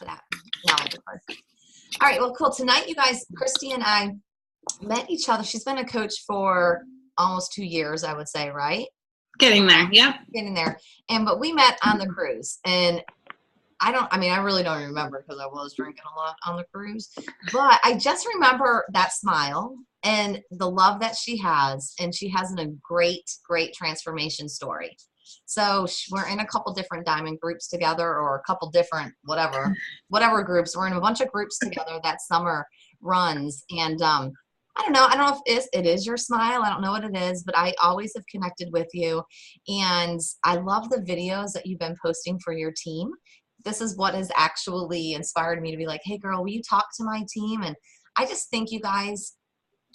for that knowledge of her. All right, well, cool. Tonight, you guys, Christy and I met each other. She's been a coach for almost 2 years, I would say, right? Getting there, yep. Getting there. But we met on the cruise, and I really don't remember because I was drinking a lot on the cruise, but I just remember that smile and the love that she has, and she has a great transformation story. So we're in a couple different diamond groups together, or a couple different whatever groups. We're in a bunch of groups together that summer runs, and I don't know if it is your smile. I don't know what it is, but I always have connected with you, and I love the videos that you've been posting for your team. This is what has actually inspired me to be like, hey girl, will you talk to my team? And I just think, you guys,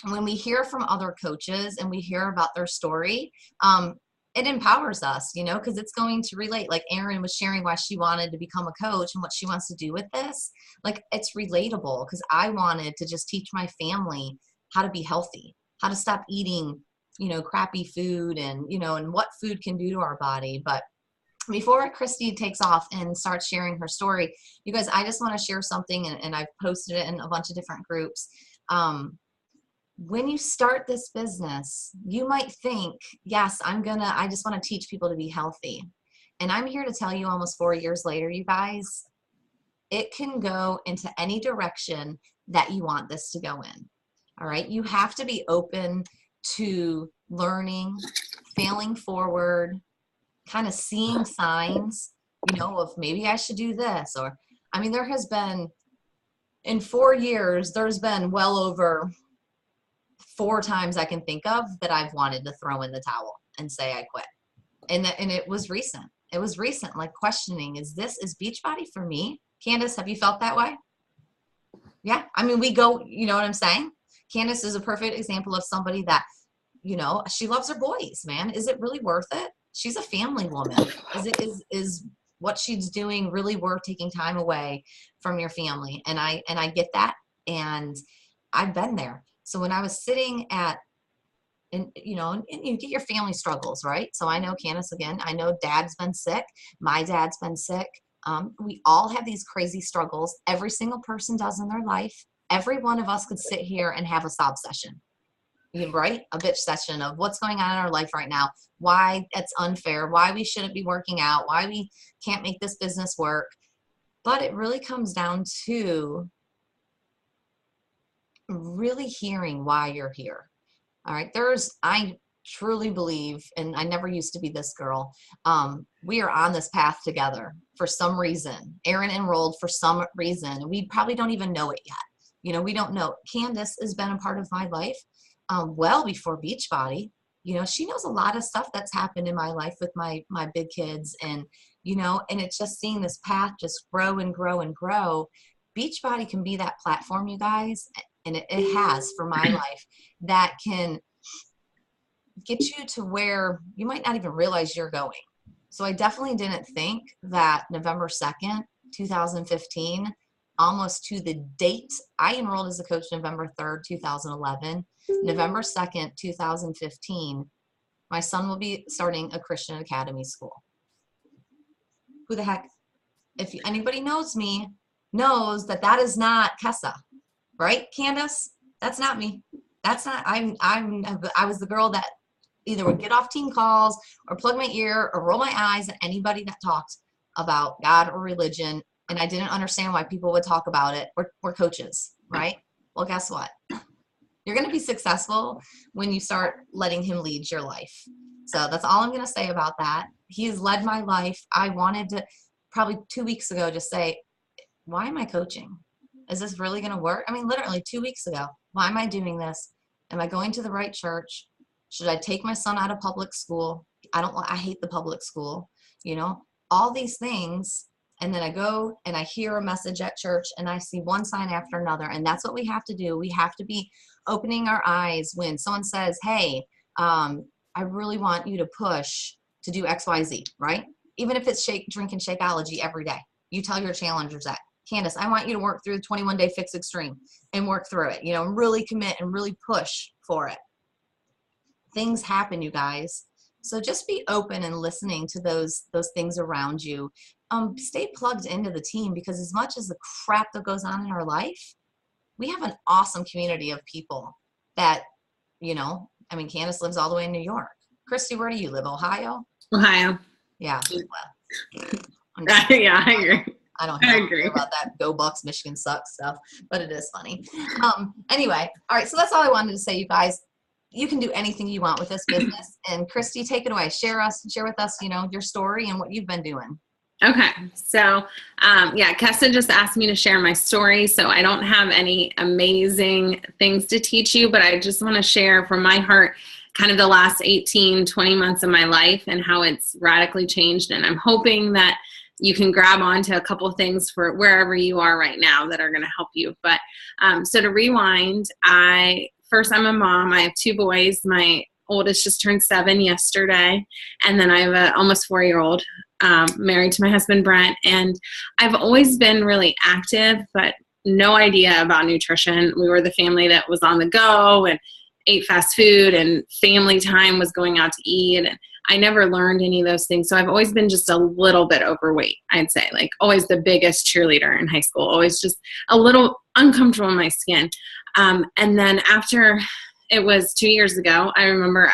when we hear from other coaches and we hear about their story, it empowers us, because it's going to relate. Like Erin was sharing why she wanted to become a coach and what she wants to do with this. Like, it's relatable, because I wanted to just teach my family how to be healthy, how to stop eating, crappy food, and, and what food can do to our body. But before Christy takes off and starts sharing her story, you guys, I just want to share something, and I've posted it in a bunch of different groups. When you start this business, you might think, yes, I just want to teach people to be healthy. And I'm here to tell you, almost 4 years later, you guys, it can go into any direction that you want this to go in. All right. You have to be open to learning, failing forward, kind of seeing signs, of maybe I should do this. Or, there has been, in 4 years, there's been well over 4 times I can think of that I've wanted to throw in the towel and say I quit. And it was recent. It was recent, like questioning, is Beachbody for me? Candace, have you felt that way? Yeah. We go, you know what I'm saying? Candace is a perfect example of somebody that, she loves her boys, man. Is it really worth it? She's a family woman. Is what she's doing really worth taking time away from your family? And I get that. And I've been there. So when I was sitting and you get your family struggles, right? So I know Candace, again, I know dad's been sick. My dad's been sick. We all have these crazy struggles. Every single person does in their life. Every one of us could sit here and have a sob session, right? A bitch session of what's going on in our life right now, why it's unfair, why we shouldn't be working out, why we can't make this business work. But it really comes down to really hearing why you're here. All right. I truly believe, and I never used to be this girl. We are on this path together for some reason. Erin enrolled for some reason. We probably don't even know it yet. We don't know. Candace has been a part of my life well before Beachbody. She knows a lot of stuff that's happened in my life with my big kids, and and it's just seeing this path just grow and grow and grow. Beachbody can be that platform, you guys, and it has for my life, that can get you to where you might not even realize you're going. So I definitely didn't think that November 2nd, 2015, almost to the date, I enrolled as a coach November 3rd, 2011. November 2nd, 2015, my son will be starting a Christian Academy school. Who the heck, if anybody knows me, knows that is not Kessa, right, Candace? That's not me. That's not, I was the girl that either would get off team calls or plug my ear or roll my eyes at anybody that talked about God or religion. And I didn't understand why people would talk about it. We're coaches, right? Well, guess what? You're going to be successful when you start letting him lead your life. So that's all I'm going to say about that. He has led my life. I wanted to probably 2 weeks ago just say, why am I coaching? Is this really going to work? Literally 2 weeks ago, why am I doing this? Am I going to the right church? Should I take my son out of public school? I hate the public school, all these things. And then I go and I hear a message at church and I see one sign after another. And that's what we have to do. We have to be opening our eyes when someone says, hey, I really want you to push to do X, Y, Z, right? Even if it's drinking Shakeology every day. You tell your challengers that, Candace, I want you to work through the 21-day fix extreme and work through it, and really commit and really push for it. Things happen, you guys. So just be open and listening to those things around you. stay plugged into the team, because as much as the crap that goes on in our life, we have an awesome community of people that, I mean, Candace lives all the way in New York. Christy, where do you live? Ohio? Ohio. Yeah. Well, Yeah, I agree. I don't hear about that Go Bucks, Michigan sucks stuff, but it is funny. Anyway, all right, so that's all I wanted to say, you guys. You can do anything you want with this business. And Christy, take it away. Share with us, your story and what you've been doing. Okay. So, Kessa just asked me to share my story. So I don't have any amazing things to teach you, but I just want to share from my heart kind of the last 18, 20 months of my life and how it's radically changed. And I'm hoping that you can grab onto a couple of things for wherever you are right now that are going to help you. But so to rewind, I'm a mom. I have 2 boys. My oldest just turned 7 yesterday. And then I have an almost 4-year-old married to my husband, Brent. And I've always been really active, but no idea about nutrition. We were the family that was on the go and ate fast food, and family time was going out to eat. And I never learned any of those things. So I've always been just a little bit overweight, I'd say, like always the biggest cheerleader in high school, always just a little uncomfortable in my skin. And then after, it was 2 years ago, I remember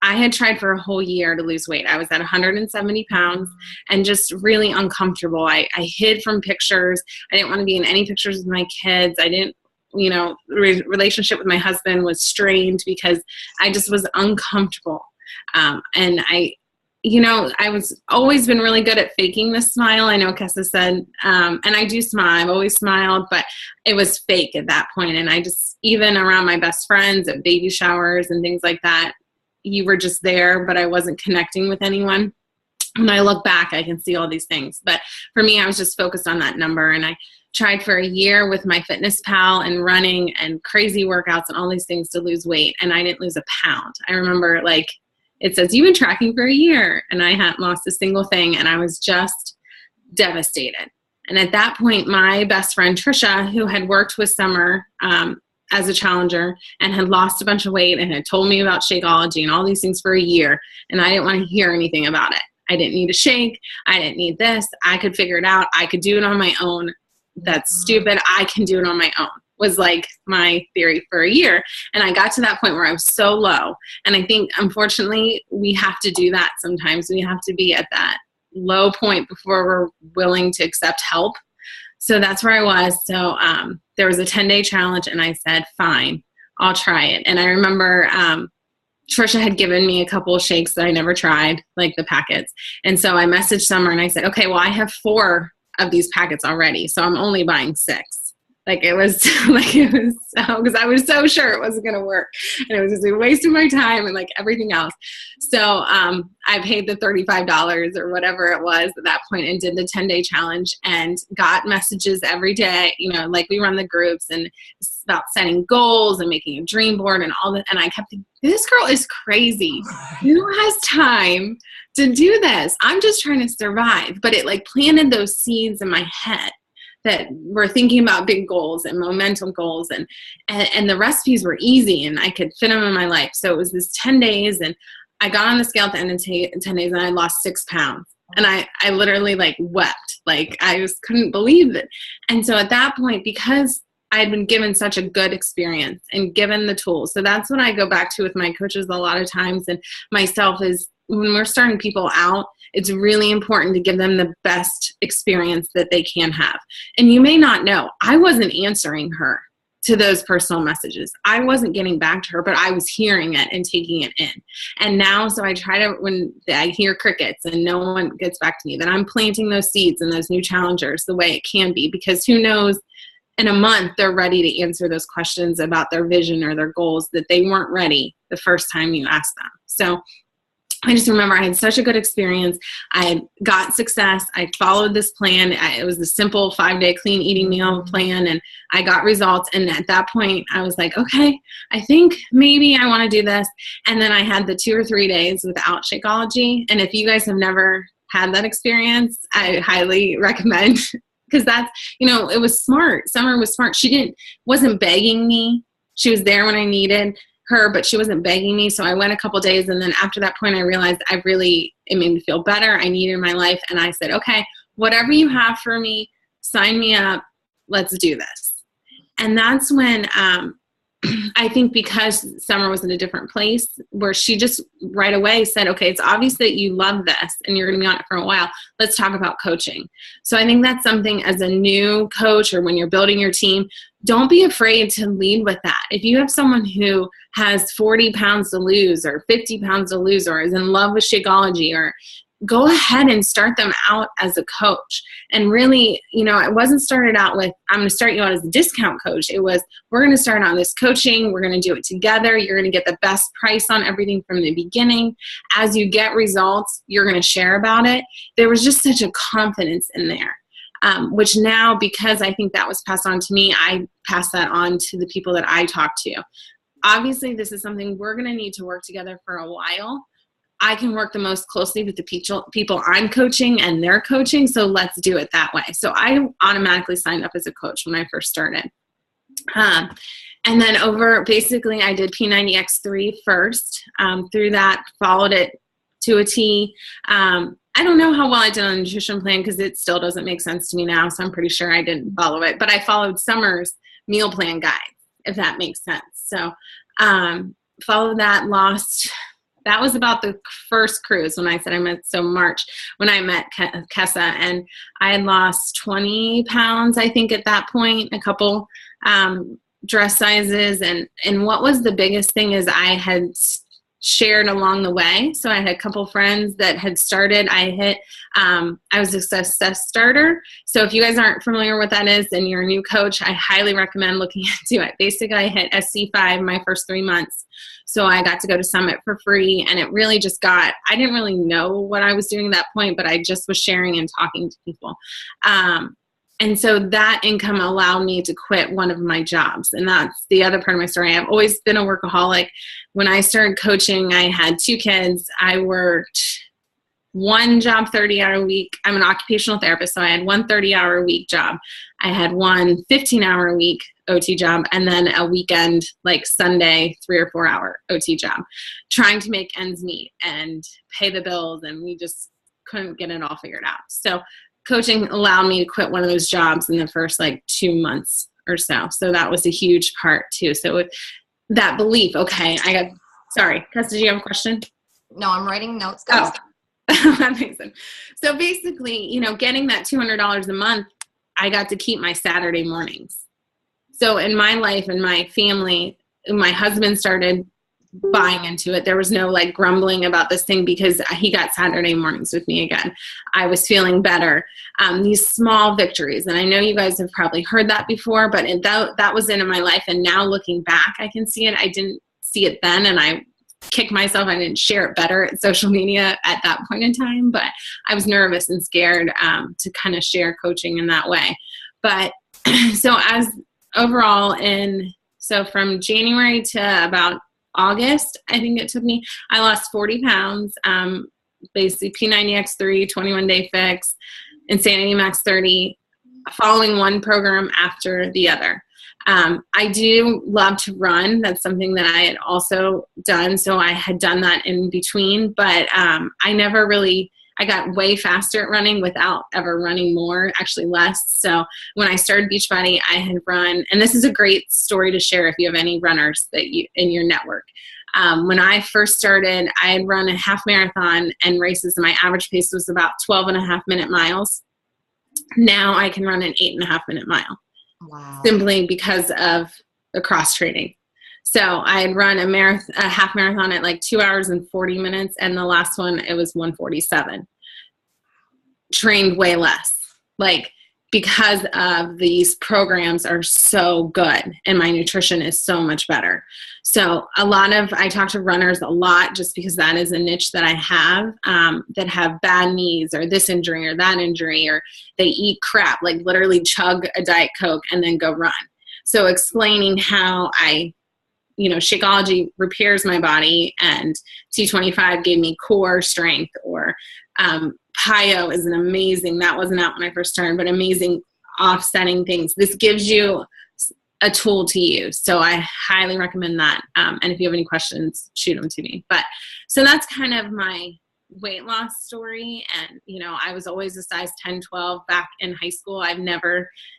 I had tried for a whole year to lose weight. I was at 170 pounds and just really uncomfortable. I hid from pictures. I didn't want to be in any pictures with my kids. I didn't, relationship with my husband was strained because I just was uncomfortable. And I was always been really good at faking the smile. I know Kessa said, and I do smile. I've always smiled, but it was fake at that point. And I just, even around my best friends at baby showers and things like that, you were just there, but I wasn't connecting with anyone. When I look back, I can see all these things. But for me, I was just focused on that number. And I tried for a year with my fitness pal and running and crazy workouts and all these things to lose weight. And I didn't lose a pound. I remember it says, you've been tracking for a year. And I hadn't lost a single thing. And I was just devastated. And at that point, my best friend, Trisha, who had worked with Summer as a challenger and had lost a bunch of weight and had told me about Shakeology and all these things for a year. And I didn't want to hear anything about it. I didn't need a shake. I didn't need this. I could figure it out. I could do it on my own. That's stupid. I can do it on my own, was like my theory for a year. And I got to that point where I was so low. And I think, unfortunately, we have to do that sometimes. We have to be at that low point before we're willing to accept help. So that's where I was. So there was a 10-day challenge, and I said, fine, I'll try it. And I remember Trisha had given me a couple of shakes that I never tried, like the packets. And so I messaged Summer and I said, okay, well, I have 4 of these packets already, so I'm only buying 6. It was because I was so sure it wasn't going to work, and it was just a waste of my time and everything else. So I paid the $35 or whatever it was at that point and did the 10-day challenge and got messages every day. We run the groups, and it's about setting goals and making a dream board and all that. And I kept thinking, this girl is crazy. Who has time to do this? I'm just trying to survive. But it planted those seeds in my head that were thinking about big goals and momentum goals, and the recipes were easy and I could fit them in my life. So it was this 10 days, and I got on the scale at the end of 10 days and I lost 6 pounds. And I literally wept. I just couldn't believe it. And so at that point, because I had been given such a good experience and given the tools. So that's what I go back to with my coaches a lot of times, and myself, is when we're starting people out, it's really important to give them the best experience that they can have. And you may not know, I wasn't answering her to those personal messages. I wasn't getting back to her, but I was hearing it and taking it in. And now, so I try to, when I hear crickets and no one gets back to me, that I'm planting those seeds and those new challengers the way it can be, because who knows, in a month, they're ready to answer those questions about their vision or their goals that they weren't ready the first time you asked them. So I just remember I had such a good experience. I got success. I followed this plan. It was a simple 5-day clean eating meal plan, and I got results. And at that point, I was like, okay, I think maybe I want to do this. And then I had the 2 or 3 days without Shakeology. And if you guys have never had that experience, I highly recommend, because that's, it was smart. Summer was smart. She wasn't begging me. She was there when I needed her, but she wasn't begging me. So I went a couple days, and then after that point, I realized it made me feel better. I needed my life, and I said, okay, whatever you have for me, sign me up. Let's do this. And that's when, I think because Summer was in a different place where she just right away said, okay, it's obvious that you love this and you're going to be on it for a while. Let's talk about coaching. So I think that's something as a new coach or when you're building your team, don't be afraid to lead with that. If you have someone who has 40 pounds to lose or 50 pounds to lose or is in love with Shakeology, or go ahead and start them out as a coach. And really, it wasn't started out with, I'm going to start you out as a discount coach. It was, we're going to start on this coaching. We're going to do it together. You're going to get the best price on everything from the beginning. As you get results, you're going to share about it. There was just such a confidence in there, which now, because I think that was passed on to me, I pass that on to the people that I talk to. Obviously, this is something we're going to need to work together for a while. I can work the most closely with the people I'm coaching and they're coaching, so let's do it that way. So I automatically signed up as a coach when I first started. And then basically I did P90X3 first. Through that, followed it to a T. I don't know how well I did on the nutrition plan because it still doesn't make sense to me now, so I'm pretty sure I didn't follow it. But I followed Summer's meal plan guide, if that makes sense. So followed that, that was about the first cruise when I said I met, so March, when I met Kessa, and I had lost 20 pounds, I think, at that point, a couple dress sizes. And what was the biggest thing is I had shared along the way. So I had a couple friends that had started. I was a success starter. So if you guys aren't familiar with what that is and you're a new coach, I highly recommend looking into it. Basically, I hit SC5 my first 3 months. So I got to go to Summit for free, and it really just I didn't really know what I was doing at that point, but I just was sharing and talking to people. And so that income allowed me to quit one of my jobs. And that's the other part of my story. I've always been a workaholic. When I started coaching, I had 2 kids. I worked one job 30-hour a week. I'm an occupational therapist, so I had one 30-hour a week job. I had one 15-hour a week OT job, and then a weekend, like Sunday, 3 or 4 hour OT job, trying to make ends meet and pay the bills, and we just couldn't get it all figured out. So coaching allowed me to quit one of those jobs in the first 2 months or so. So that was a huge part too. So with that belief, okay, sorry, Tess, did you have a question? No, I'm writing notes, guys. Oh. That makes sense. So basically, getting that $200 a month, I got to keep my Saturday mornings. So in my life and my family, my husband started buying into it. There was no grumbling about this thing because he got Saturday mornings with me again. I was feeling better. These small victories. And I know you guys have probably heard that before, but that was in my life. And now looking back, I can see it. I didn't see it then. And I kick myself. I didn't share it better at social media at that point in time, but I was nervous and scared to kind of share coaching in that way. But so as overall so from January to about August, I think it took me, I lost 40 pounds, basically P90X3, 21-day fix, Insanity Max 30, following one program after the other. I do love to run. That's something that I had also done. So I had done that in between, but I got way faster at running without ever running more, actually less. So when I started Beachbody, I had run, and this is a great story to share if you have any runners in your network. When I first started, I had run a half marathon and races, and my average pace was about 12.5-minute miles. Now I can run an 8.5-minute mile. Wow. Simply because of the cross training. So I had run a half marathon at 2 hours and 40 minutes. And the last one, it was 1:47. Trained way less, because of these programs are so good and my nutrition is so much better. So I talk to runners a lot just because that is a niche that I have, that have bad knees or this injury or that injury, or they eat crap, literally chug a Diet Coke and then go run. So explaining how Shakeology repairs my body, and T25 gave me core strength, or Pio is that wasn't out when I first started, but amazing offsetting things. This gives you a tool to use. So I highly recommend that. And if you have any questions, shoot them to me. But so that's kind of my weight loss story. And, I was always a size 10, 12 back in high school.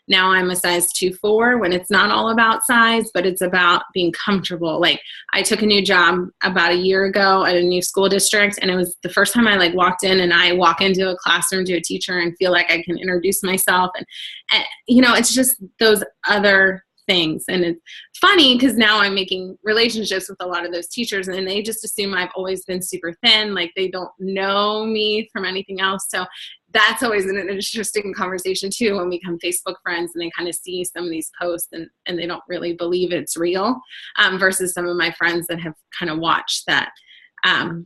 Now I'm a size 2-4 when it's not all about size, but it's about being comfortable. Like, I took a new job about a year ago at a new school district, and it was the first time I walked in, and I walk into a classroom to a teacher and feel like I can introduce myself. And it's just those other things. And it's funny because now I'm making relationships with a lot of those teachers, and they just assume I've always been super thin. Like, they don't know me from anything else. So that's always an interesting conversation too, when we become Facebook friends and they kind of see some of these posts and they don't really believe it's real, versus some of my friends that have kind of watched that.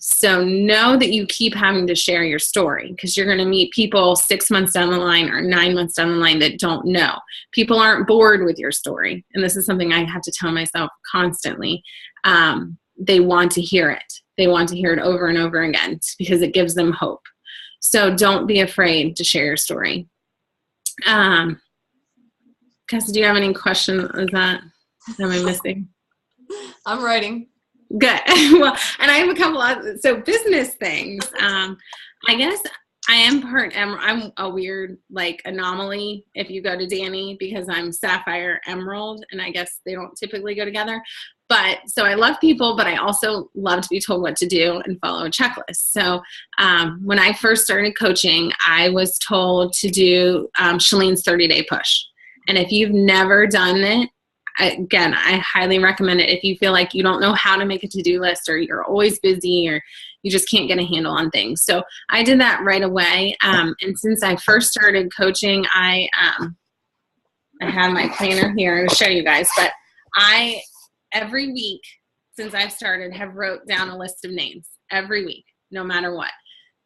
So know that you keep having to share your story, because you're going to meet people 6 months down the line or 9 months down the line that don't know. People aren't bored with your story. And this is something I have to tell myself constantly. They want to hear it. They want to hear it over and over again because it gives them hope. So don't be afraid to share your story. Cassie, do you have any questions on that? Am I missing? I'm writing. Good. Well, and I have a couple of, business things. I guess I'm a weird anomaly if you go to Danny, because I'm Sapphire Emerald, and I guess they don't typically go together. But so I love people, but I also love to be told what to do and follow a checklist. So when I first started coaching, I was told to do Shalene's 30-day push. And if you've never done it, again, I highly recommend it if you feel like you don't know how to make a to-do list, or you're always busy, or you just can't get a handle on things. So I did that right away. And since I first started coaching, I have my planner here to show you guys, but every week since I've started have wrote down a list of names every week, no matter what.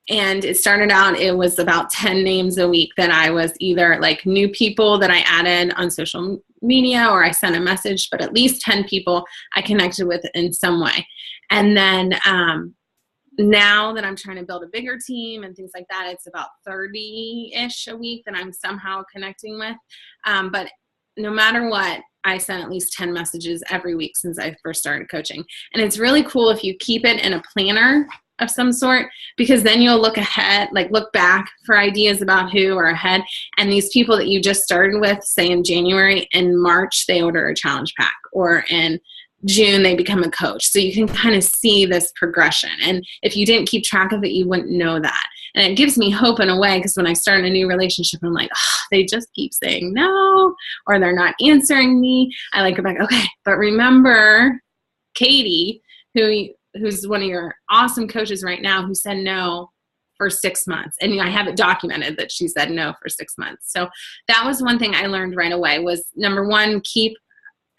And it started out, it was about 10 names a week that I was either new people that I added on social media, or I sent a message, but at least 10 people I connected with in some way. And then now that I'm trying to build a bigger team and things like that, it's about 30-ish a week that I'm somehow connecting with. But no matter what, I sent at least 10 messages every week since I first started coaching. And it's really cool if you keep it in a planner of some sort, because then you'll look ahead, look back for ideas about who are ahead. And these people that you just started with, say in January, in March, they order a challenge pack, or in June, they become a coach. So you can kind of see this progression. And if you didn't keep track of it, you wouldn't know that. And it gives me hope in a way, because when I start a new relationship, I'm like, oh, they just keep saying no, or they're not answering me. I go back, okay, but remember Katie, who's one of your awesome coaches right now, who said no for 6 months. And I have it documented that she said no for 6 months. So that was one thing I learned right away, was number one, keep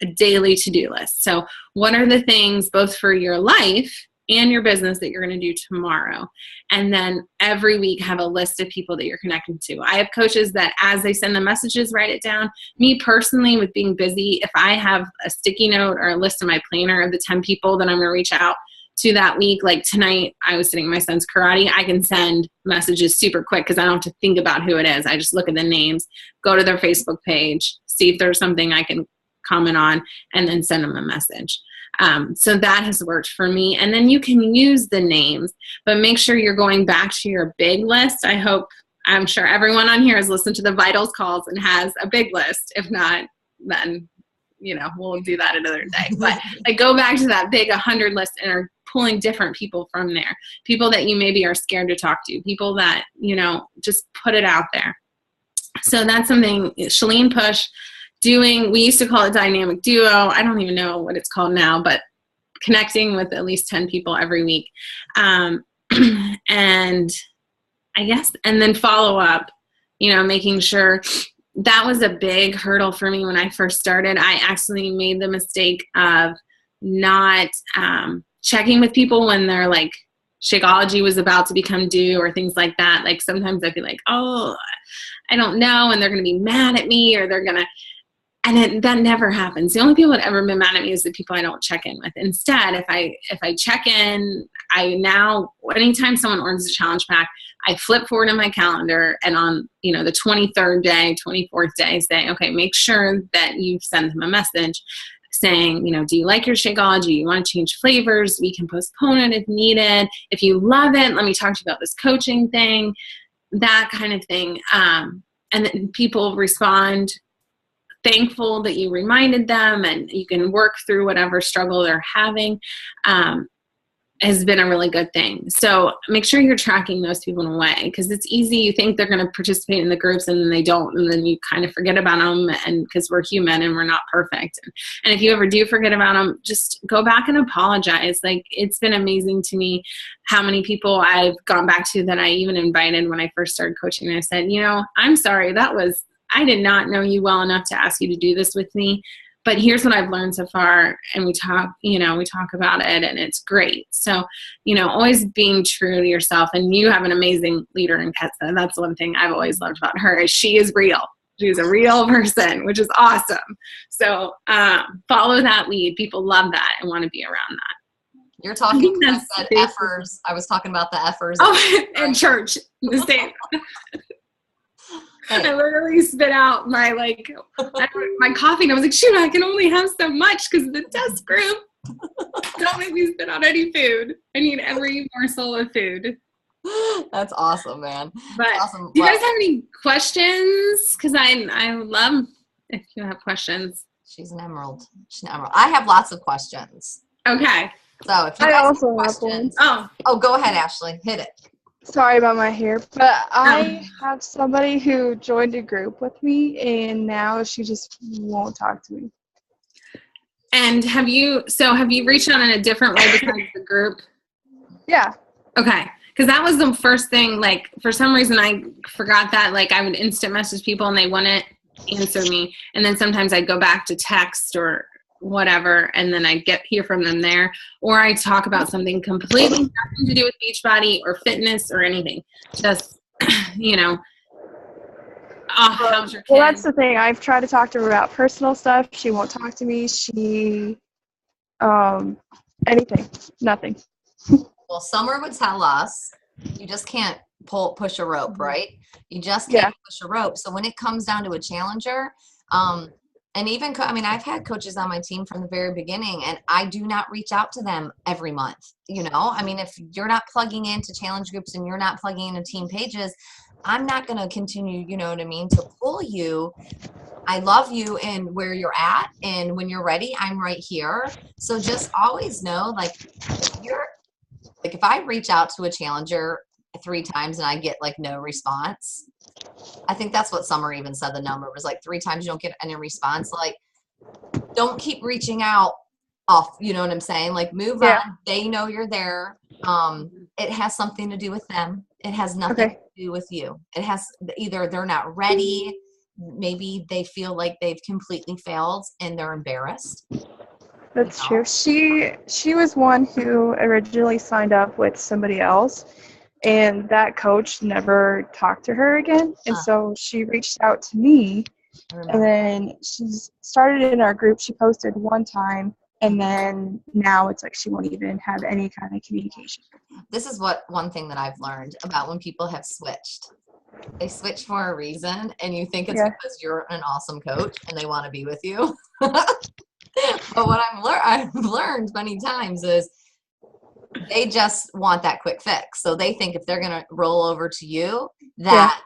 a daily to-do list. So what are the things both for your life and your business that you're going to do tomorrow? And then every week have a list of people that you're connecting to. I have coaches that as they send the messages, write it down. Me personally, with being busy, if I have a sticky note or a list in my planner of the 10 people that I'm going to reach out to that week, tonight I was sitting at my son's karate, I can send messages super quick because I don't have to think about who it is. I just look at the names, go to their Facebook page, see if there's something I can comment on, and then send them a message. So that has worked for me. And then you can use the names, but make sure you're going back to your big list. I'm sure everyone on here has listened to the Vitals calls and has a big list. If not, then we'll do that another day. But go back to that big 100 list and are pulling different people from there. People that you maybe are scared to talk to. People that, just put it out there. So that's something Shalene Push doing. We used to call it dynamic duo. I don't even know what it's called now, but connecting with at least 10 people every week. And I guess, and then follow up, making sure. That was a big hurdle for me when I first started. I actually made the mistake of not checking with people when they're Shakeology was about to become due or things like that. Sometimes I'd be like, oh, I don't know, and they're going to be mad at me, or they're going to, and that never happens. The only people that ever been mad at me is the people I don't check in with. Instead, if I check in, anytime someone orders a challenge pack, I flip forward in my calendar, and on the 23rd day, 24th day, say, okay, make sure that you send them a message. saying, do you like your Shakeology? You want to change flavors? We can postpone it if needed. If you love it, let me talk to you about this coaching thing, that kind of thing. And then people respond thankful that you reminded them, and you can work through whatever struggle they're having. Has been a really good thing. So make sure you're tracking those people in a way, because it's easy. You think they're going to participate in the groups and then they don't, and then you kind of forget about them, and because we're human and we're not perfect. And if you ever do forget about them, just go back and apologize. Like, it's been amazing to me how many people I've gone back to that I even invited when I first started coaching. I said, I'm sorry, I did not know you well enough to ask you to do this with me, but here's what I've learned so far. And we talk about it, and it's great. So, always being true to yourself. And you have an amazing leader in Ketsa. That's one thing I've always loved about her, is she is real. She's a real person, which is awesome. So follow that lead. People love that and want to be around that. You're talking, I said effers. I was talking about the effers. Oh, in church. The same. I literally spit out my coffee, and I was like, shoot, I can only have so much because of the test group. Don't make me spit out any food. I need every morsel of food. That's awesome, man. But awesome. Do you guys have any questions? Because I love if you have questions. She's an emerald. I have lots of questions. Okay. So if you guys have questions. Oh, go ahead, Ashley. Hit it. Sorry about my hair, but I have somebody who joined a group with me, and now she just won't talk to me. And have you reached out in a different way besides the group? Yeah. Okay. Because that was the first thing, for some reason I forgot that, I would instant message people and they wouldn't answer me. And then sometimes I'd go back to text or whatever, and then I hear from them there, or I talk about something completely nothing to do with Beachbody or fitness or anything. Just, how's your kid? Well, that's the thing. I've tried to talk to her about personal stuff. She won't talk to me. Anything, nothing. Well, Summer would tell us you just can't push a rope, right? You just can't push a rope. So when it comes down to a challenger, and even, I've had coaches on my team from the very beginning, and I do not reach out to them every month. If you're not plugging into challenge groups and you're not plugging into team pages, I'm not going to continue, to pull you. I love you and where you're at. And when you're ready, I'm right here. So just always know, if I reach out to a challenger 3 times and I get no response, I think that's what Summer even said. The number was 3 times you don't get any response. Don't keep reaching out off. You know what I'm saying? Move on. They know you're there. It has something to do with them. It has nothing to do with you. It has either they're not ready. Maybe they feel like they've completely failed and they're embarrassed. That's true. She was one who originally signed up with somebody else, and that coach never talked to her again. And so she reached out to me, and then she started in our group. She posted one time, and then now it's she won't even have any kind of communication. This is one thing that I've learned about when people have switched. They switch for a reason, and you think it's because you're an awesome coach and they want to be with you. But what I've learned many times is they just want that quick fix. So they think if they're going to roll over to you, that,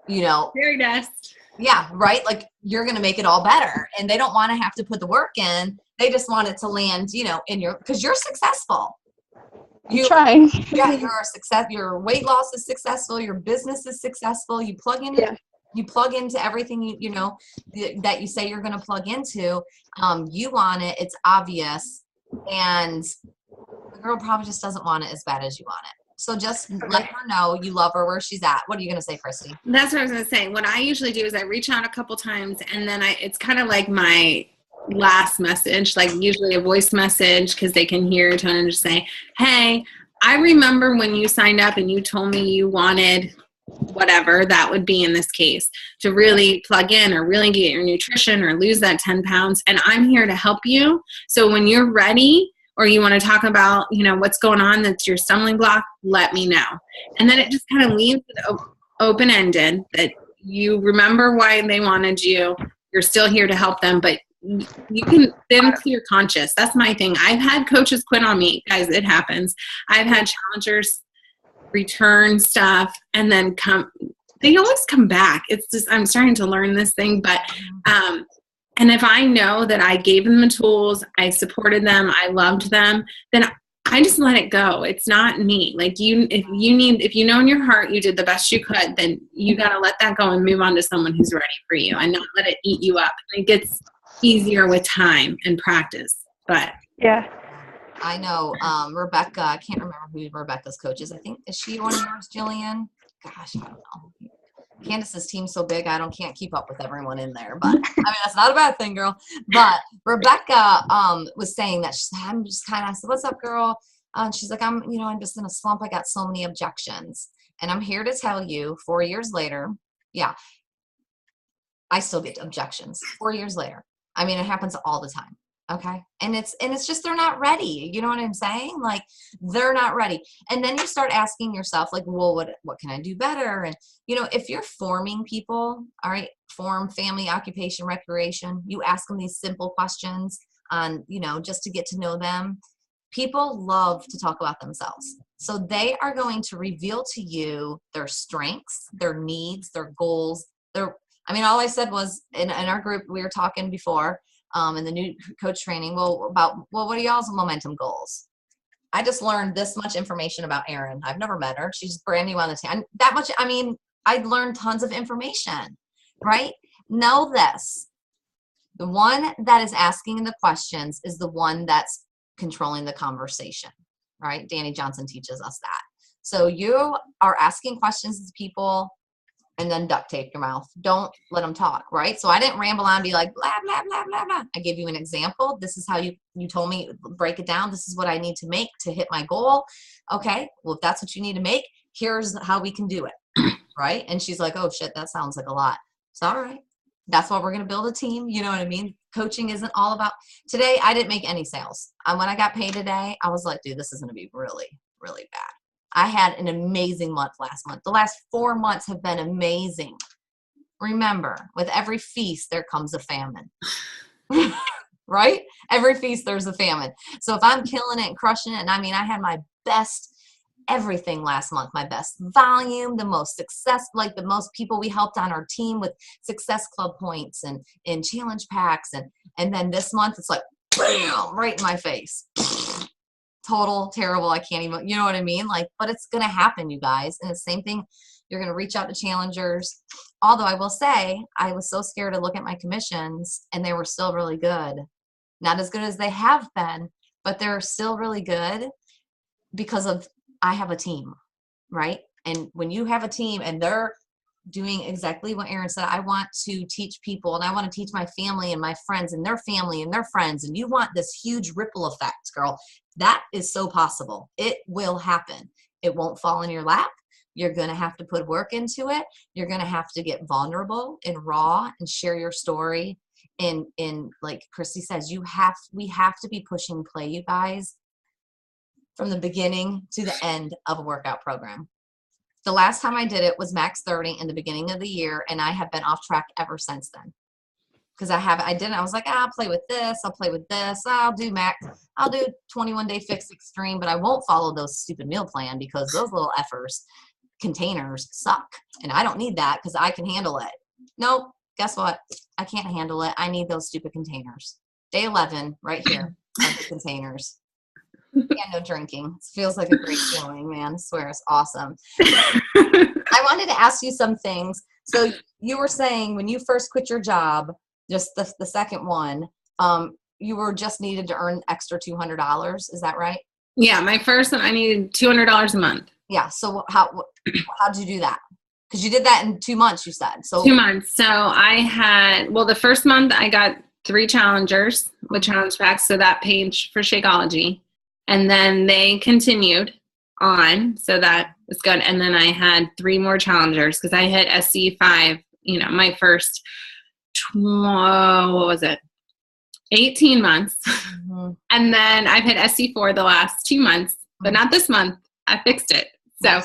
very best. Yeah, right? You're going to make it all better. And they don't want to have to put the work in. They just want it to land, because you're successful. I'm trying. Yeah, you're a success. Your weight loss is successful. Your business is successful. You plug in. Yeah. You plug into everything that you say you're going to plug into. You want it. It's obvious, and the girl probably just doesn't want it as bad as you want it. So just let her know you love her where she's at. What are you going to say, Christy? That's what I was going to say. What I usually do is I reach out a couple times, and then it's kind of like my last message, usually a voice message, because they can hear your tone and just say, hey, I remember when you signed up and you told me you wanted whatever that would be in this case, to really plug in or really get your nutrition or lose that 10 pounds. And I'm here to help you. So when you're ready, or you want to talk about, what's going on that's your stumbling block, let me know. And then it just kind of leaves it open-ended, that you remember why they wanted you. You're still here to help them, but you can then clear conscious. That's my thing. I've had coaches quit on me, guys. It happens. I've had challengers return stuff and then they always come back. It's just, I'm starting to learn this thing, but, and if I know that I gave them the tools, I supported them, I loved them, then I just let it go. It's not me. Like if you know in your heart you did the best you could, then you got to let that go and move on to someone who's ready for you and not let it eat you up. And it gets easier with time and practice. But yeah. I know Rebecca, I can't remember who Rebecca's coach is. I think, is she one of yours, Jillian? Gosh, I don't know. Candace's team's so big, can't keep up with everyone in there. But I mean, that's not a bad thing, girl. But Rebecca was saying that I'm just kind of, I said, "What's up, girl?" And she's like, I'm just in a slump. I got so many objections, and I'm here to tell you, 4 years later, yeah, I still get objections 4 years later. I mean, it happens all the time. Okay. And it's just, they're not ready. You know what I'm saying? Like, they're not ready. And then you start asking yourself, like, well, what can I do better? And, if you're forming people, all right, form, family, occupation, recreation, you ask them these simple questions on, just to get to know them. People love to talk about themselves. So they are going to reveal to you their strengths, their needs, their goals, all I said was in our group, we were talking before, in the new coach training, what are y'all's momentum goals? I just learned this much information about Erin. I've never met her. She's brand new on the team. I learned tons of information, right? Know this. The one that is asking the questions is the one that's controlling the conversation, right? Danny Johnson teaches us that. So you are asking questions to people, and then duct tape your mouth. Don't let them talk, right? So I didn't ramble on and be like, blah, blah, blah, blah, blah. I gave you an example. This is how you told me, break it down. This is what I need to make to hit my goal. Okay, well, if that's what you need to make, here's how we can do it, right? And she's like, oh, shit, that sounds like a lot. It's all right. That's why we're going to build a team. You know what I mean? Coaching isn't all about – today, I didn't make any sales. When I got paid today, I was like, dude, this is going to be really, really bad. I had an amazing month last month. The last 4 months have been amazing. Remember, with every feast, there comes a famine. Right? Every feast, there's a famine. So if I'm killing it and crushing it, and I had my best everything last month, my best volume, the most success, like the most people we helped on our team with Success Club points and challenge packs. And then this month, it's like, bam, right in my face. Total terrible. I can't even, you know what I mean? Like, but it's going to happen, you guys. And the same thing, you're going to reach out to challengers. Although I will say, I was so scared to look at my commissions, and they were still really good. Not as good as they have been, but they're still really good because of, I have a team, right? And when you have a team and they're doing exactly what Erin said, I want to teach people, and I want to teach my family and my friends and their family and their friends. And you want this huge ripple effect, girl. That is so possible. It will happen. It won't fall in your lap. You're going to have to put work into it. You're going to have to get vulnerable and raw and share your story. And like Christy says, we have to be pushing play, you guys, from the beginning to the end of a workout program. The last time I did it was max 30 in the beginning of the year, and I have been off track ever since then. Because I was like, I'll play with this, I'll play with this, I'll do 21-day fixed extreme, but I won't follow those stupid meal plan because those little effers containers suck. And I don't need that because I can handle it. Nope, guess what? I can't handle it. I need those stupid containers. Day 11, right here, are the containers. Yeah, no drinking. It feels like a great feeling, man. I swear it's awesome. I wanted to ask you some things. So you were saying when you first quit your job, just the second one, you were just needed to earn extra $200. Is that right? Yeah, my first one, I needed $200 a month. Yeah. So how'd you do that? Because you did that in 2 months, you said. So 2 months. So the first month I got 3 challengers with challenge packs. So that paid for Shakeology. And then they continued on. So that was good. And then I had 3 more challengers because I hit SC5, my first 18 months. Mm-hmm. And then I've hit SC4 the last 2 months, but not this month. I fixed it. So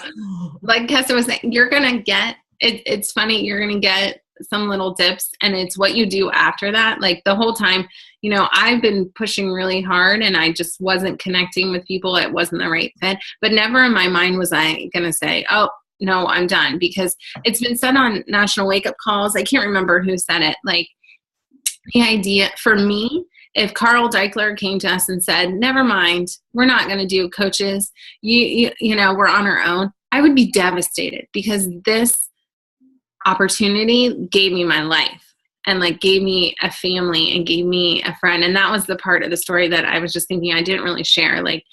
like Kessa was saying, you're going to get, it's funny, you're going to get some little dips, and it's what you do after that. Like the whole time, you know, I've been pushing really hard and I just wasn't connecting with people. It wasn't the right fit, but never in my mind was I going to say, oh, no, I'm done, because it's been said on national wake up calls. I can't remember who said it. Like the idea for me, if Carl Deichler came to us and said, never mind, we're not going to do coaches, you know, we're on our own, I would be devastated, because this opportunity gave me my life and like gave me a family and gave me a friend. And that was the part of the story that I was just thinking I didn't really share. Like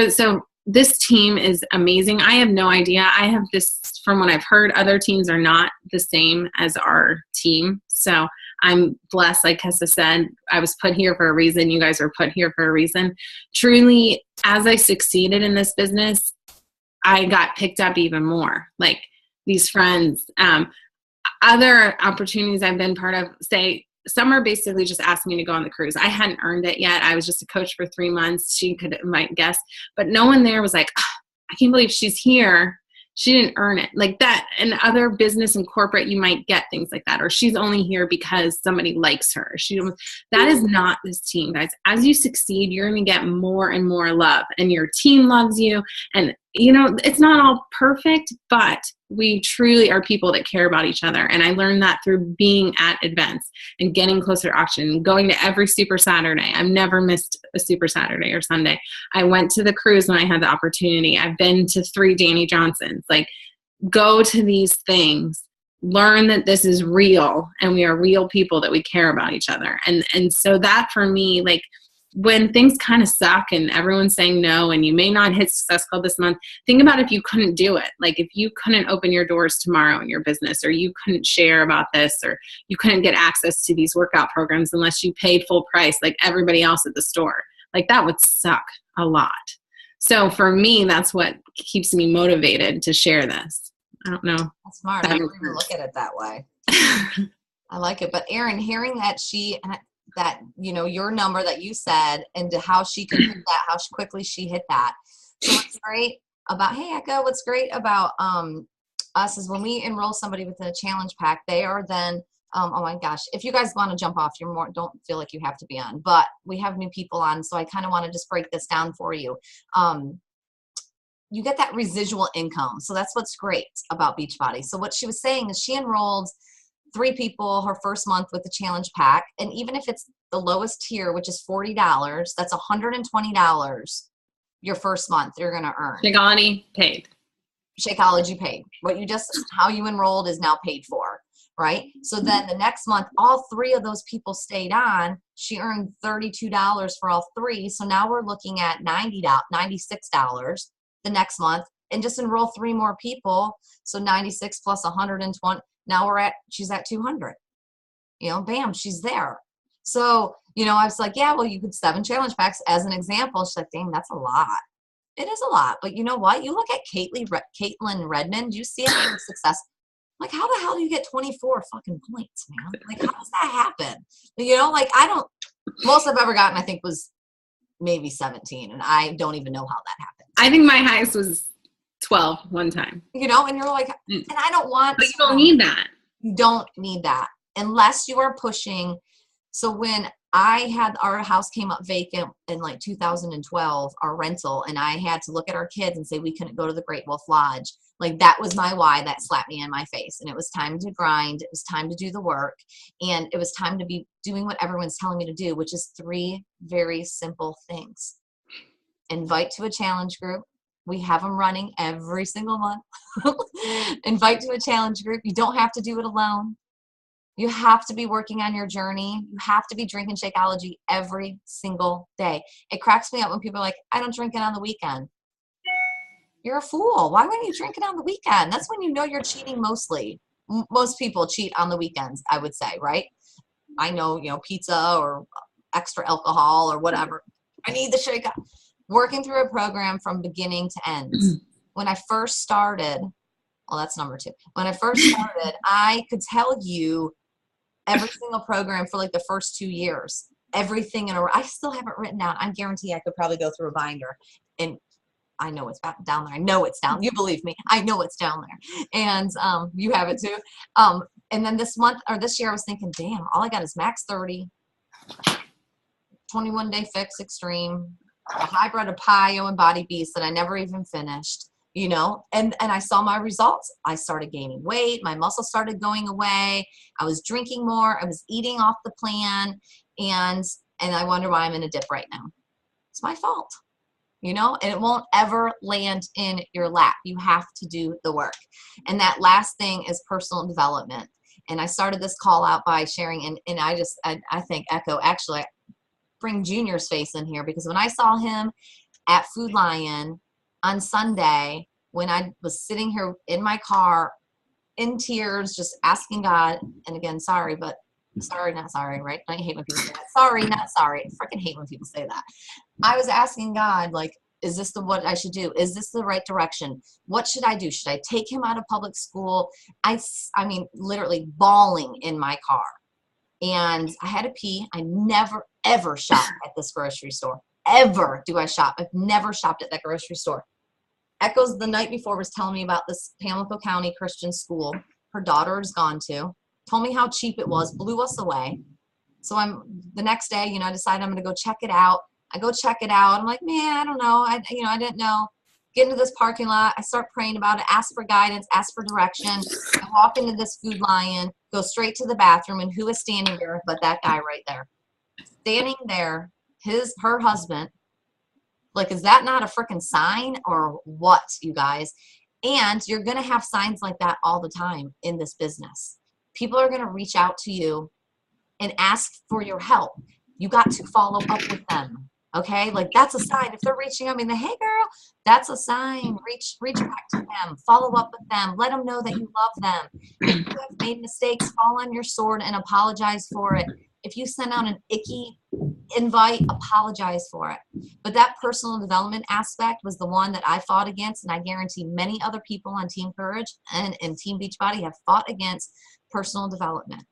so this team is amazing. I have no idea. I have this, from what I've heard, other teams are not the same as our team. So I'm blessed. Like Kessa said, I was put here for a reason. You guys were put here for a reason. Truly, as I succeeded in this business, I got picked up even more. Like these friends, other opportunities I've been part of, say, Summer basically just asked me to go on the cruise. I hadn't earned it yet. I was just a coach for 3 months. She might guess, but no one there was like, oh, I can't believe she's here. She didn't earn it. Like that. And other business and corporate, you might get things like that. Or she's only here because somebody likes her. That is not this team, guys. As you succeed, you're going to get more and more love, and your team loves you. And you know, it's not all perfect, but we truly are people that care about each other. And I learned that through being at events and getting closer to auction, going to every Super Saturday. I've never missed a Super Saturday or Sunday. I went to the cruise when I had the opportunity. I've been to 3 Danny Johnsons. Like, go to these things, learn that this is real and we are real people, that we care about each other. And so that for me, like, when things kind of suck and everyone's saying no and you may not hit Success Club this month, think about if you couldn't do it. Like if you couldn't open your doors tomorrow in your business, or you couldn't share about this, or you couldn't get access to these workout programs unless you paid full price like everybody else at the store. Like that would suck a lot. So for me, that's what keeps me motivated to share this. I don't know. That's smart. I didn't even look at it that way. I like it. But Erin, hearing that that, you know, your number that you said, and to how she can hit that, how quickly she hit that. So what's great about, hey, Echo, what's great about us is when we enroll somebody within a challenge pack, they are then, oh my gosh, if you guys want to jump off, don't feel like you have to be on, but we have new people on. So I kind of want to just break this down for you. You get that residual income. So that's what's great about Beachbody. So what she was saying is she enrolled 3 people her first month with the challenge pack. And even if it's the lowest tier, which is $40, that's $120 your first month you're going to earn. Shakeology paid. Shakeology paid. How you enrolled is now paid for, right? So then the next month, all 3 of those people stayed on. She earned $32 for all 3. So now we're looking at $96 the next month, and just enroll 3 more people. So 96 plus 120. Now she's at 200, you know, bam, she's there. So, you know, I was like, yeah, well, you could 7 challenge packs as an example. She's like, dang, that's a lot. It is a lot. But you know what? You look at Caitlin Redmond, you see her success. Like, how the hell do you get 24 fucking points, man? Like, how does that happen? You know, like, most I've ever gotten, I think, was maybe 17. And I don't even know how that happened. I think my highest was 12 one time. You know, and you're like, and I don't want. But you don't need that. You don't need that unless you are pushing. So when our house came up vacant in like 2012, our rental, and I had to look at our kids and say we couldn't go to the Great Wolf Lodge. Like that was my why. That slapped me in my face. And it was time to grind. It was time to do the work. And it was time to be doing what everyone's telling me to do, which is 3 very simple things. Invite to a challenge group. We have them running every single month. Invite to a challenge group. You don't have to do it alone. You have to be working on your journey. You have to be drinking Shakeology every single day. It cracks me up when people are like, I don't drink it on the weekend. You're a fool. Why wouldn't you drink it on the weekend? That's when you know you're cheating mostly. Most people cheat on the weekends, I would say, right? I know, you know, pizza or extra alcohol or whatever. I need the shake. Working through a program from beginning to end. When I first started, well, that's number 2. When I first started, I could tell you every single program for like the first 2 years. Everything I still have it written down. I guarantee I could probably go through a binder, and I know it's down there. I know it's down. You believe me. I know it's down there. And you have it too. And then this month or this year I was thinking, damn, all I got is max 30, 21-day fix extreme, a hybrid of Pio and Body Beast that I never even finished, you know, and I saw my results. I started gaining weight. My muscles started going away. I was drinking more. I was eating off the plan. And I wonder why I'm in a dip right now. It's my fault, you know, and it won't ever land in your lap. You have to do the work. And that last thing is personal development. And I started this call out by sharing, and I think Echo, actually, bring Junior's face in here, because when I saw him at Food Lion on Sunday, when I was sitting here in my car in tears, just asking God, and again, sorry, but sorry, not sorry, right? I hate when people say that. Sorry, not sorry. I freaking hate when people say that. I was asking God, like, is this what I should do? Is this the right direction? What should I do? Should I take him out of public school? I mean, literally bawling in my car. And I had to pee. I never, ever shop at this grocery store. Ever do I shop. I've never shopped at that grocery store. Echoes the night before was telling me about this Pamlico County Christian school her daughter has gone to. Told me how cheap it was, blew us away. So the next day, you know, I decided I'm going to go check it out. I go check it out. I'm like, man, I don't know. I didn't know. Get into this parking lot. I start praying about it, ask for guidance, ask for direction. I walk into this Food Lion, go straight to the bathroom, and who is standing there but that guy right there? Standing there, her husband. Like, is that not a freaking sign or what, you guys? And you're going to have signs like that all the time in this business. People are going to reach out to you and ask for your help. You got to follow up with them. Okay, like that's a sign. If they're reaching out, I mean, hey girl, that's a sign. Reach back to them. Follow up with them. Let them know that you love them. If you have made mistakes, fall on your sword and apologize for it. If you send out an icky invite, apologize for it. But that personal development aspect was the one that I fought against, and I guarantee many other people on Team Courage and Team Beachbody have fought against personal development.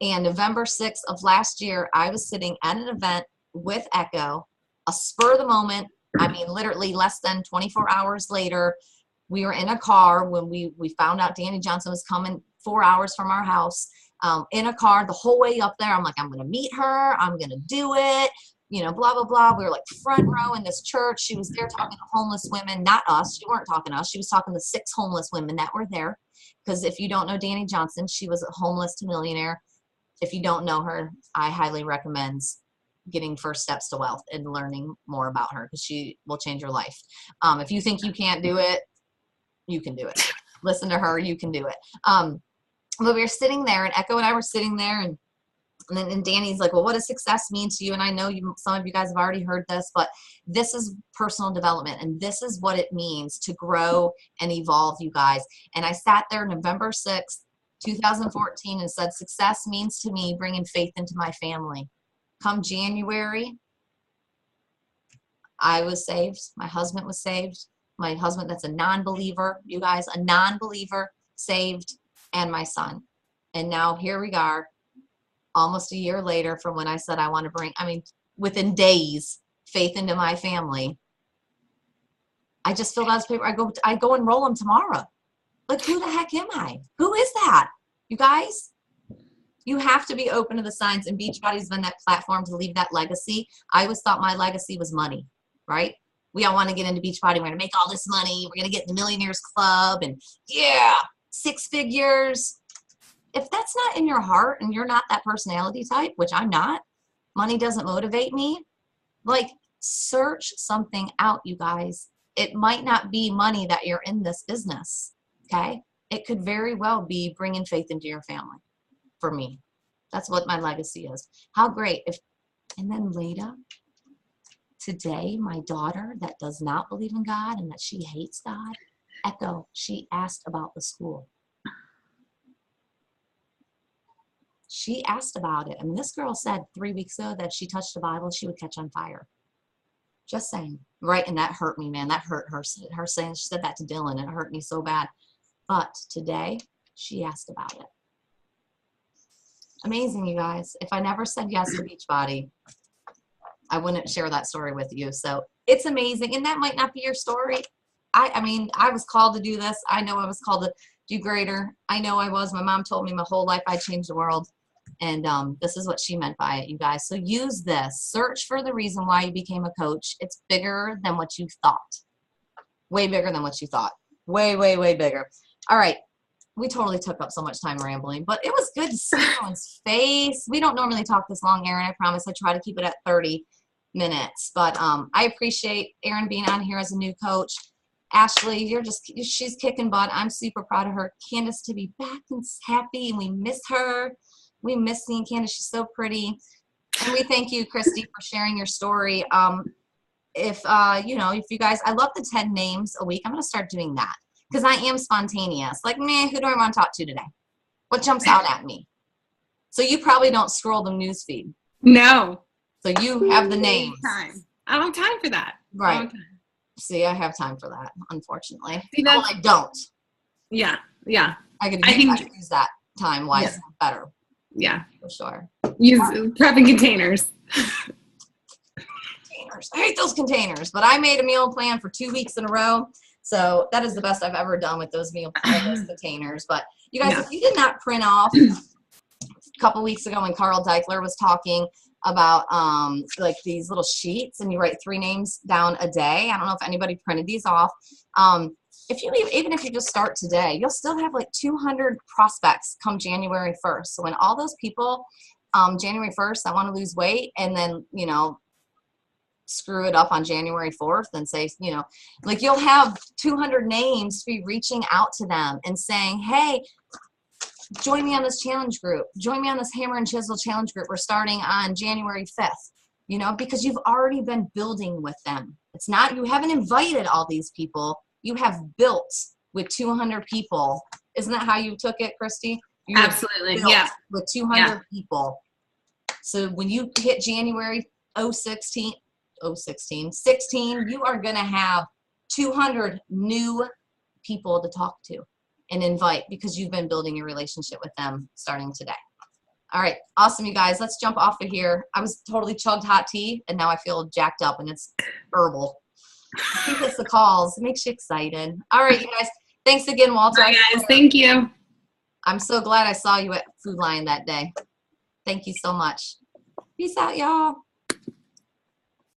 And November 6th of last year, I was sitting at an event with Echo, a spur of the moment. I mean, literally less than 24 hours later, we were in a car when we found out Danny Johnson was coming 4 hours from our house, in a car the whole way up there. I'm like, I'm going to meet her. I'm going to do it. You know, blah, blah, blah. We were like front row in this church. She was there talking to homeless women, not us. She weren't talking to us. She was talking to 6 homeless women that were there. Because if you don't know Danny Johnson, she was a homeless to millionaire. If you don't know her, I highly recommend getting First Steps to Wealth and learning more about her, because she will change your life. If you think you can't do it, you can do it. Listen to her, you can do it. But we were sitting there, and Echo and I were sitting there, and Danny's like, well, what does success mean to you? And I know some of you guys have already heard this, but this is personal development, and this is what it means to grow and evolve, you guys. And I sat there November 6th, 2014, and said, success means to me bringing faith into my family. Come January, I was saved. My husband was saved. My husband, that's a non-believer, you guys, a non-believer, saved, and my son. And now here we are, almost a year later from when I said I want to bring, I mean, within days, faith into my family. I just filled out this paper. I go enroll them tomorrow. Like, who the heck am I? Who is that? You guys, you have to be open to the signs, and Beachbody's been that platform to leave that legacy. I always thought my legacy was money, right? We all want to get into Beachbody. We're going to make all this money. We're going to get in the Millionaires Club, and yeah, 6 figures. If that's not in your heart and you're not that personality type, which I'm not, money doesn't motivate me, like, search something out, you guys. It might not be money that you're in this business, okay? It could very well be bringing faith into your family. For me, that's what my legacy is. How great and then later, today, my daughter that does not believe in God and that she hates God, Echo, she asked about the school. She asked about it. I mean, this girl said 3 weeks ago that she touched the Bible, she would catch on fire. Just saying. Right, and that hurt me, man. That hurt her. Her saying, she said that to Dylan. It hurt me so bad. But today, she asked about it. Amazing, you guys. If I never said yes to Beachbody, I wouldn't share that story with you. So it's amazing. And that might not be your story. I mean, I was called to do this. I know I was called to do greater. I know I was. My mom told me my whole life I'd change the world. And this is what she meant by it, you guys. So use this. Search for the reason why you became a coach. It's bigger than what you thought. Way bigger than what you thought. Way, way, way bigger. All right. We totally took up so much time rambling, but it was good to see everyone's face. We don't normally talk this long, Erin. I promise. I try to keep it at 30 minutes. But I appreciate Erin being on here as a new coach. Ashley, she's kicking butt. I'm super proud of her. Candace to be back and happy, and we miss her. We miss seeing Candace. She's so pretty. And we thank you, Christy, for sharing your story. If you guys, I love the 10 names a week. I'm going to start doing that because I am spontaneous. Like, man, who do I want to talk to today? What jumps out at me? So you probably don't scroll the news feed. No. So you have the names. I don't have time for that. Right. See, I have time for that, unfortunately. See, well, I don't. Yeah. I could use that time wisely better. Yeah. For sure. Use prepping containers. Containers. I hate those containers, but I made a meal plan for 2 weeks in a row. So that is the best I've ever done with those those containers. But you guys, if you did not print off a couple weeks ago when Carl Deichler was talking about like these little sheets and you write 3 names down a day. I don't know if anybody printed these off. Even if you just start today, you'll still have like 200 prospects come January 1st. So when all those people January 1st that want to lose weight and then, screw it up on January 4th and say, like you'll have 200 names to be reaching out to them and saying, hey, join me on this challenge group. Join me on this Hammer and Chisel challenge group. We're starting on January 5th, because you've already been building with them. It's not, you haven't invited all these people. You have built with 200 people. Isn't that how you took it, Christy? You Absolutely. Yeah. With 200 people. So when you hit January 16, you are going to have 200 new people to talk to and invite because you've been building your relationship with them starting today. All right. Awesome, you guys. Let's jump off of here. I was totally chugged hot tea, and now I feel jacked up, and it's herbal. I think it's the calls. It makes you excited. All right, you guys. Thanks again, Walter. Bye, guys. Thank you. I'm so glad I saw you at Food Lion that day. Thank you so much. Peace out, y'all.